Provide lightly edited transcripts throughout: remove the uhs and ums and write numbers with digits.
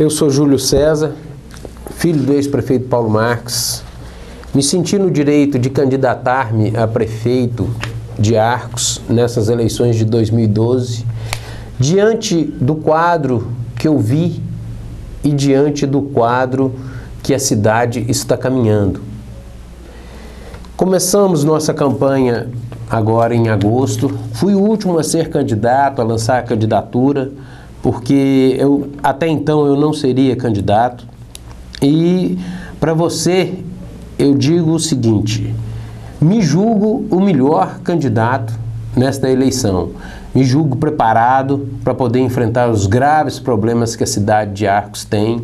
Eu sou Júlio César, filho do ex-prefeito Paulo Marques. Me senti no direito de candidatar-me a prefeito de Arcos nessas eleições de 2012, diante do quadro que eu vi e diante do quadro que a cidade está caminhando. Começamos nossa campanha agora em agosto. Fui o último a ser candidato, a lançar a candidatura, porque até então eu não seria candidato. E para você eu digo o seguinte: me julgo o melhor candidato nesta eleição. Me julgo preparado para poder enfrentar os graves problemas que a cidade de Arcos tem,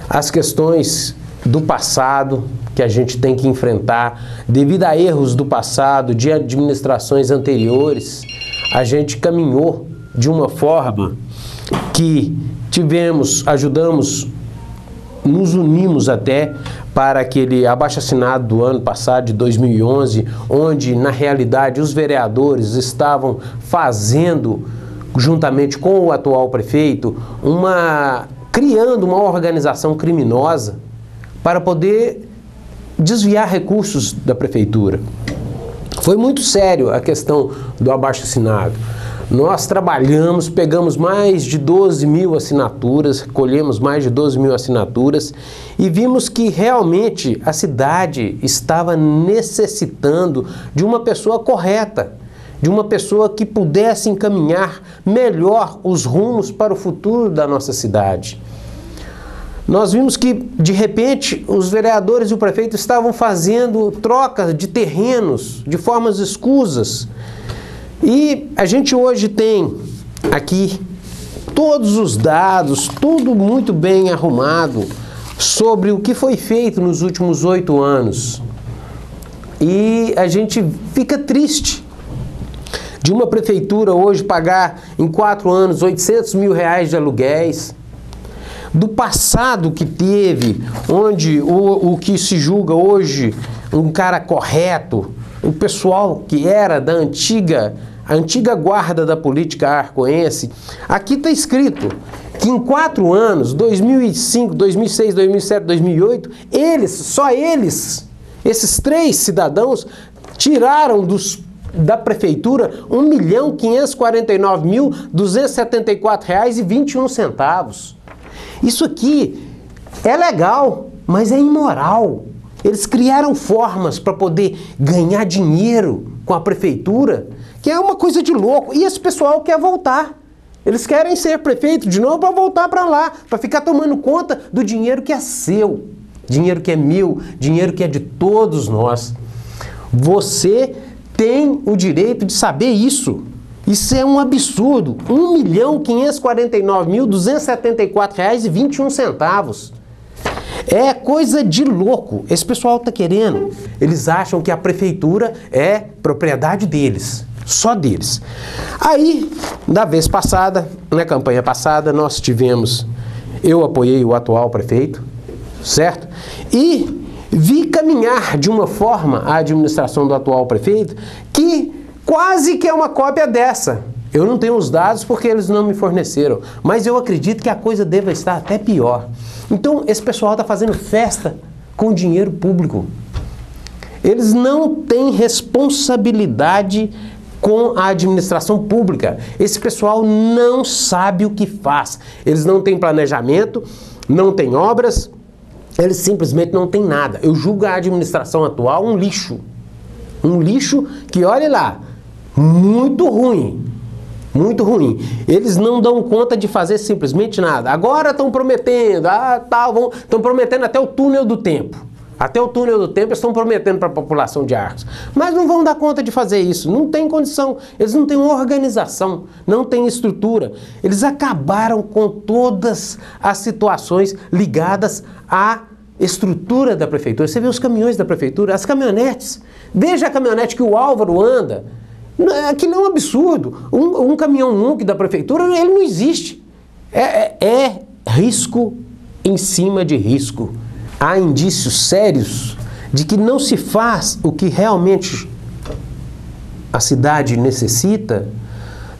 as questões do passado que a gente tem que enfrentar, devido a erros do passado, de administrações anteriores. A gente caminhou de uma forma que ajudamos, nos unimos até para aquele abaixo-assinado do ano passado, de 2011, onde, na realidade, os vereadores estavam fazendo, juntamente com o atual prefeito, criando uma organização criminosa para poder desviar recursos da prefeitura. Foi muito sério a questão do abaixo-assinado. Nós trabalhamos, pegamos mais de 12 mil assinaturas, colhemos mais de 12 mil assinaturas e vimos que realmente a cidade estava necessitando de uma pessoa correta, de uma pessoa que pudesse encaminhar melhor os rumos para o futuro da nossa cidade. Nós vimos que, de repente, os vereadores e o prefeito estavam fazendo troca de terrenos de formas escusas. E a gente hoje tem aqui todos os dados, tudo muito bem arrumado sobre o que foi feito nos últimos 8 anos. E a gente fica triste de uma prefeitura hoje pagar em 4 anos 800 mil reais de aluguéis, do passado que teve, onde o que se julga hoje um cara correto, o pessoal que era da antiga guarda da política arcoense. Aqui está escrito que em 4 anos, 2005, 2006, 2007, 2008, só eles, esses 3 cidadãos, tiraram da prefeitura R$ 1.549.274,21. Isso aqui é legal, mas é imoral. Eles criaram formas para poder ganhar dinheiro com a prefeitura, que é uma coisa de louco. E esse pessoal quer voltar. Eles querem ser prefeito de novo para voltar para lá, para ficar tomando conta do dinheiro que é seu, dinheiro que é meu, dinheiro que é de todos nós. Você tem o direito de saber isso. Isso é um absurdo. R$ 1.549.274,21. É coisa de louco. Esse pessoal está querendo. Eles acham que a prefeitura é propriedade deles, só deles. Aí, na vez passada, na campanha passada, eu apoiei o atual prefeito, certo? E vi caminhar de uma forma a administração do atual prefeito que quase que é uma cópia dessa. Eu não tenho os dados porque eles não me forneceram, mas eu acredito que a coisa deva estar até pior. Então, esse pessoal está fazendo festa com dinheiro público. Eles não têm responsabilidade com a administração pública. Esse pessoal não sabe o que faz. Eles não têm planejamento, não têm obras, eles simplesmente não têm nada. Eu julgo a administração atual um lixo. Um lixo que, olha lá, muito ruim. Muito ruim. Eles não dão conta de fazer simplesmente nada. Agora estão prometendo, estão prometendo até o túnel do tempo. Até o túnel do tempo estão prometendo para a população de Arcos. Mas não vão dar conta de fazer isso. Não tem condição. Eles não têm organização, não têm estrutura. Eles acabaram com todas as situações ligadas à estrutura da prefeitura. Você vê os caminhões da prefeitura, as caminhonetes. Veja a caminhonete que o Álvaro anda. Aquilo é um absurdo. Um caminhão nunca da prefeitura, ele não existe. É risco em cima de risco. Há indícios sérios de que não se faz o que realmente a cidade necessita,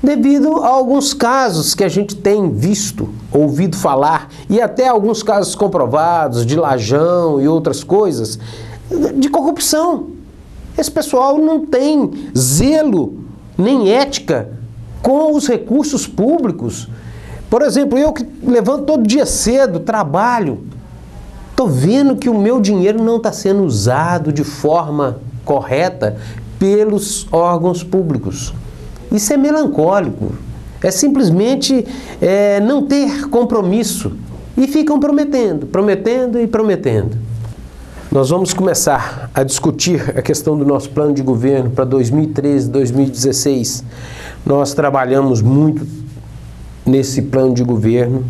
devido a alguns casos que a gente tem visto ouvido falar, e até alguns casos comprovados de lajão e outras coisas, de corrupção. Esse pessoal não tem zelo nem ética com os recursos públicos. Por exemplo, eu que levanto todo dia cedo, trabalho, estou vendo que o meu dinheiro não está sendo usado de forma correta pelos órgãos públicos. Isso é melancólico. É simplesmente não ter compromisso. E ficam prometendo, prometendo e prometendo. Nós vamos começar a discutir a questão do nosso plano de governo para 2013, 2016. Nós trabalhamos muito nesse plano de governo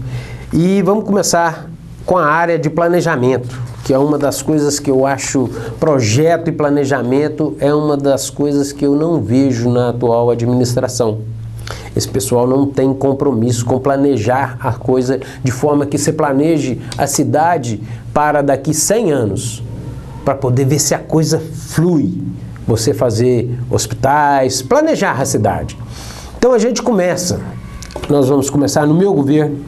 e vamos começar com a área de planejamento, que é uma das coisas que eu acho, projeto e planejamento é uma das coisas que eu não vejo na atual administração. Esse pessoal não tem compromisso com planejar a coisa de forma que você planeje a cidade para daqui 100 anos, para poder ver se a coisa flui. Você fazer hospitais, planejar a cidade. Então a gente começa, nós vamos começar no meu governo,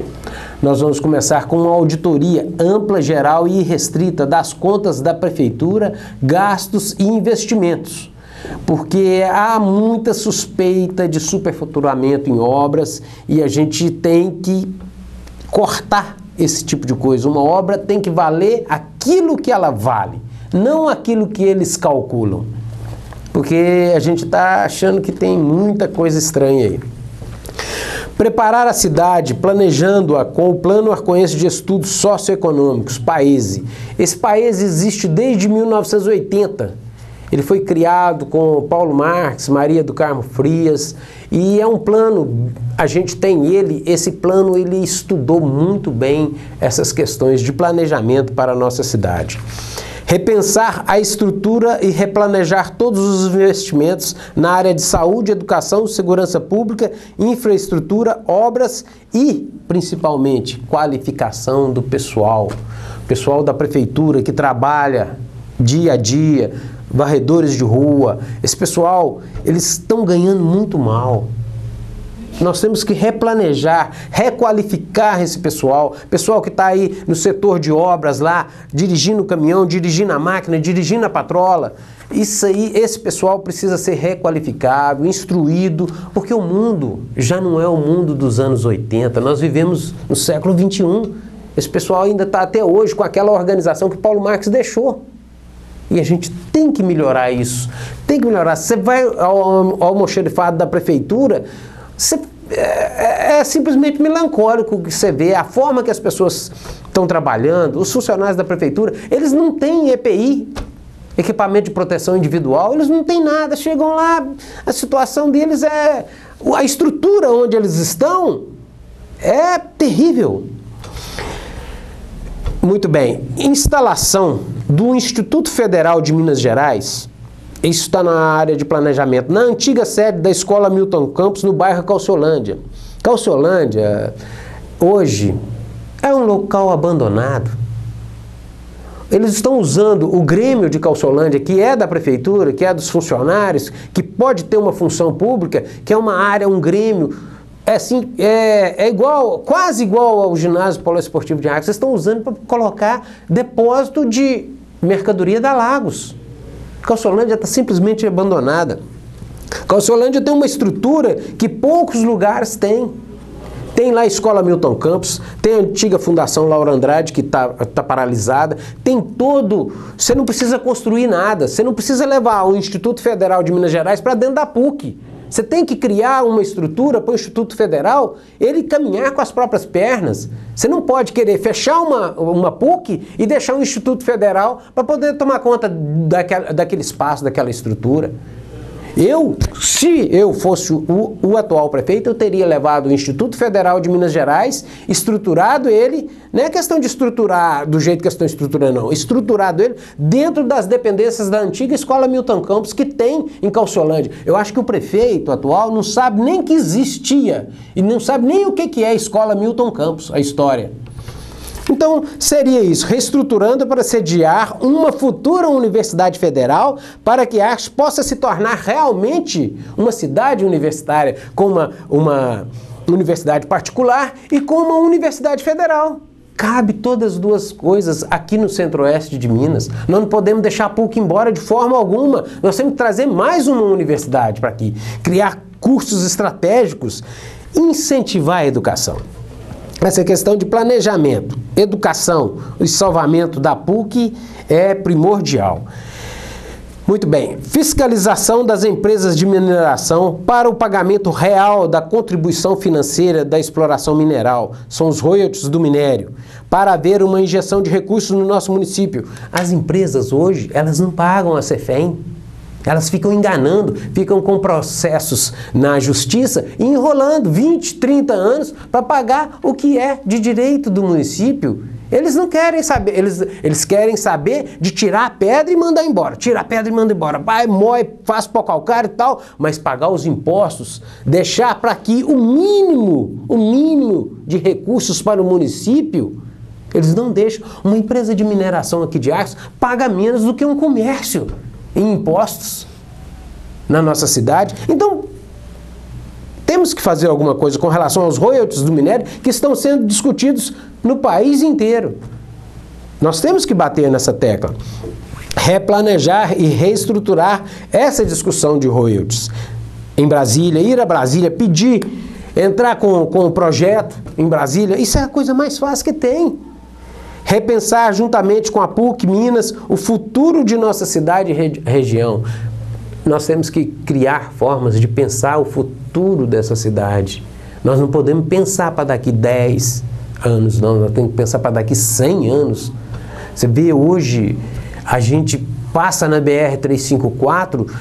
nós vamos começar com uma auditoria ampla, geral e irrestrita das contas da prefeitura, gastos e investimentos. Porque há muita suspeita de superfaturamento em obras e a gente tem que cortar esse tipo de coisa. Uma obra tem que valer aquilo que ela vale, não aquilo que eles calculam. Porque a gente está achando que tem muita coisa estranha aí. Preparar a cidade, planejando-a com o Plano Arcoense de Estudos Socioeconômicos, PAESE. Esse PAESE existe desde 1980. Ele foi criado com Paulo Marques, Maria do Carmo Frias, e é um plano, a gente tem esse plano ele estudou muito bem essas questões de planejamento para a nossa cidade. Repensar a estrutura e replanejar todos os investimentos na área de saúde, educação, segurança pública, infraestrutura, obras e, principalmente, qualificação do pessoal. Pessoal da prefeitura que trabalha dia a dia, varredores de rua. Esse pessoal, eles estão ganhando muito mal. Nós temos que replanejar, requalificar esse pessoal que está aí no setor de obras lá, dirigindo o caminhão, dirigindo a máquina, dirigindo a patrola. Isso aí, esse pessoal precisa ser requalificado, instruído, porque o mundo já não é o mundo dos anos 80, nós vivemos no século 21. Esse pessoal ainda está até hoje com aquela organização que Paulo Marques deixou. E a gente tem que melhorar isso, tem que melhorar. Você vai ao almoxerifado da prefeitura, é simplesmente melancólico que você vê a forma que as pessoas estão trabalhando, os funcionários da prefeitura, eles não têm EPI, equipamento de proteção individual, eles não têm nada, chegam lá, a situação deles a estrutura onde eles estão é terrível. Muito bem, instalação do Instituto Federal de Minas Gerais. Isso está na área de planejamento, na antiga sede da Escola Milton Campos, no bairro Calciolândia. Calciolândia, hoje, é um local abandonado. Eles estão usando o Grêmio de Calciolândia, que é da prefeitura, que é dos funcionários, que pode ter uma função pública, que é uma área, um Grêmio, quase igual ao ginásio poliesportivo de Arcos. Vocês estão usando para colocar depósito de mercadoria da Lagos. Calciolândia está simplesmente abandonada. Calciolândia tem uma estrutura que poucos lugares têm. Tem lá a Escola Milton Campos, tem a antiga Fundação Laura Andrade, que tá paralisada, tem todo... Você não precisa construir nada, você não precisa levar o Instituto Federal de Minas Gerais para dentro da PUC. Você tem que criar uma estrutura para o Instituto Federal, ele caminhar com as próprias pernas. Você não pode querer fechar uma PUC e deixar um Instituto Federal para poder tomar conta daquele espaço, daquela estrutura. Se eu fosse o atual prefeito, eu teria levado o Instituto Federal de Minas Gerais, estruturado ele, não é questão de estruturar do jeito que estão estruturando, não, estruturado ele dentro das dependências da antiga Escola Milton Campos que tem em Calciolândia. Eu acho que o prefeito atual não sabe nem que existia e não sabe nem o que é a Escola Milton Campos, a história. Então, seria isso, reestruturando para sediar uma futura universidade federal para que Arcos possa se tornar realmente uma cidade universitária, com uma universidade particular e com uma universidade federal. Cabe todas as duas coisas aqui no centro-oeste de Minas. Nós não podemos deixar a PUC embora de forma alguma. Nós temos que trazer mais uma universidade para aqui, criar cursos estratégicos, incentivar a educação. Essa questão de planejamento, educação e salvamento da PUC é primordial. Muito bem, fiscalização das empresas de mineração para o pagamento real da contribuição financeira da exploração mineral, são os royalties do minério, para haver uma injeção de recursos no nosso município. As empresas hoje, elas não pagam a CEFEM, elas ficam enganando, ficam com processos na justiça e enrolando 20, 30 anos para pagar o que é de direito do município. Eles não querem saber, eles querem saber de tirar a pedra e mandar embora. Tira a pedra e manda embora. Vai, moe, faz pó calcário e tal, mas pagar os impostos, deixar para aqui o mínimo de recursos para o município, eles não deixam. Uma empresa de mineração aqui de Arcos paga menos do que um comércio em impostos na nossa cidade. Então, temos que fazer alguma coisa com relação aos royalties do minério que estão sendo discutidos no país inteiro. Nós temos que bater nessa tecla. Replanejar e reestruturar essa discussão de royalties em Brasília, ir a Brasília, pedir, entrar com o projeto em Brasília, isso é a coisa mais fácil que tem. Repensar juntamente com a PUC Minas o futuro de nossa cidade e região. Nós temos que criar formas de pensar o futuro dessa cidade. Nós não podemos pensar para daqui 10 anos, não. Nós temos que pensar para daqui 100 anos. Você vê hoje, a gente passa na BR-354,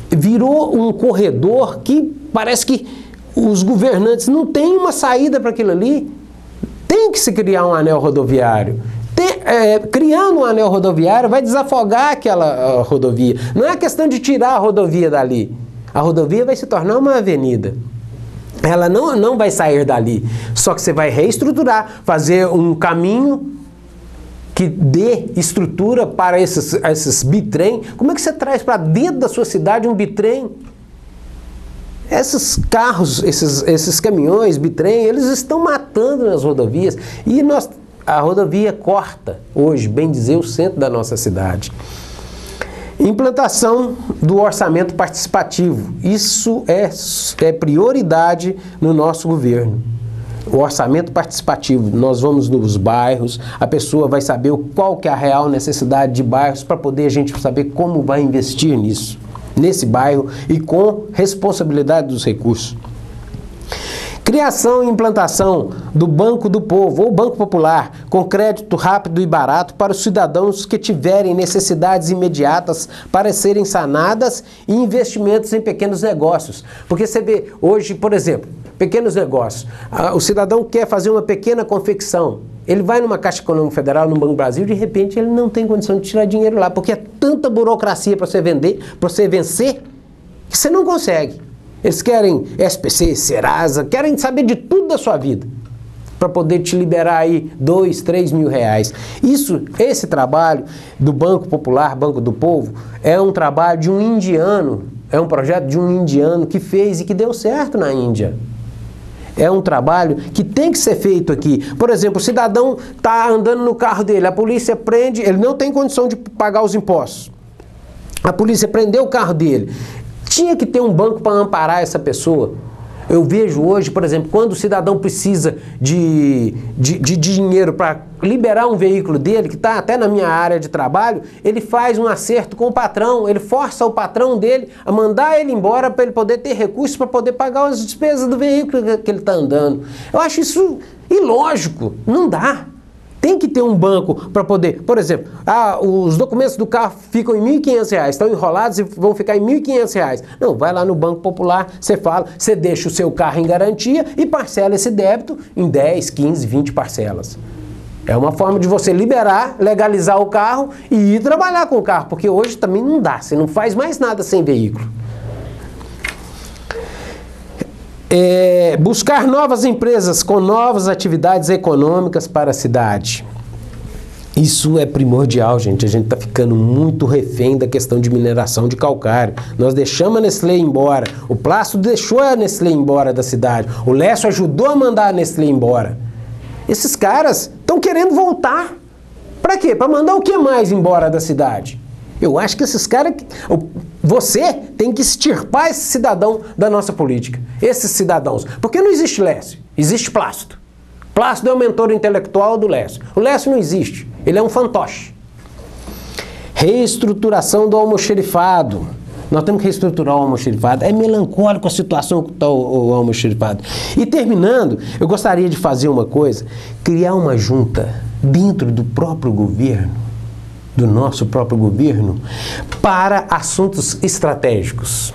virou um corredor que parece que os governantes não têm uma saída para aquilo ali. Tem que se criar um anel rodoviário. Criando um anel rodoviário vai desafogar aquela rodovia. Não é questão de tirar a rodovia dali. A rodovia vai se tornar uma avenida. Ela não vai sair dali. Só que você vai reestruturar, fazer um caminho que dê estrutura para esses bitrem. Como é que você traz para dentro da sua cidade um bitrem? Esses carros, esses caminhões, bitrem, eles estão matando nas rodovias. E a rodovia corta, hoje, bem dizer, o centro da nossa cidade. Implantação do orçamento participativo. Isso é prioridade no nosso governo. O orçamento participativo. Nós vamos nos bairros, a pessoa vai saber qual que é a real necessidade de bairros para poder a gente saber como vai investir nisso, nesse bairro e com responsabilidade dos recursos. Criação e implantação do Banco do Povo, ou Banco Popular, com crédito rápido e barato para os cidadãos que tiverem necessidades imediatas para serem sanadas e investimentos em pequenos negócios. Porque você vê hoje, por exemplo, pequenos negócios. O cidadão quer fazer uma pequena confecção. Ele vai numa Caixa Econômica Federal, no Banco do Brasil, de repente ele não tem condição de tirar dinheiro lá, porque é tanta burocracia para você vender, para você vencer, que você não consegue. Eles querem SPC, Serasa, querem saber de tudo da sua vida, para poder te liberar aí 2, 3 mil reais. Esse trabalho do Banco Popular, Banco do Povo, é um trabalho de um indiano, é um projeto de um indiano que fez e que deu certo na Índia. É um trabalho que tem que ser feito aqui. Por exemplo, o cidadão está andando no carro dele, a polícia prende, ele não tem condição de pagar os impostos. A polícia prendeu o carro dele. Tinha que ter um banco para amparar essa pessoa. Eu vejo hoje, por exemplo, quando o cidadão precisa de dinheiro para liberar um veículo dele, que está até na minha área de trabalho, ele faz um acerto com o patrão, ele força o patrão dele a mandar ele embora para ele poder ter recursos para poder pagar as despesas do veículo que ele está andando. Eu acho isso ilógico, não dá. Tem que ter um banco para poder, por exemplo, os documentos do carro ficam em R$ 1.500, estão enrolados e vão ficar em R$ 1.500. Não, vai lá no Banco Popular, você fala, você deixa o seu carro em garantia e parcela esse débito em 10, 15, 20 parcelas. É uma forma de você liberar, legalizar o carro e ir trabalhar com o carro, porque hoje também não dá, você não faz mais nada sem veículo. Buscar novas empresas com novas atividades econômicas para a cidade. Isso é primordial, gente. A gente está ficando muito refém da questão de mineração de calcário. Nós deixamos a Nestlé embora. O Plácido deixou a Nestlé embora da cidade. O Lécio ajudou a mandar a Nestlé embora. Esses caras estão querendo voltar. Para quê? Para mandar o que mais embora da cidade? Eu acho que esses caras... Você tem que extirpar esse cidadão da nossa política. Esses cidadãos. Porque não existe Lécio. Existe Plácido. Plácido é o mentor intelectual do Lécio. O Lécio não existe. Ele é um fantoche. Reestruturação do almoxerifado. Nós temos que reestruturar o almoxerifado. É melancólico a situação que está o almoxerifado. E terminando, eu gostaria de fazer uma coisa. Criar uma junta dentro do próprio governo, do nosso próprio governo, para assuntos estratégicos.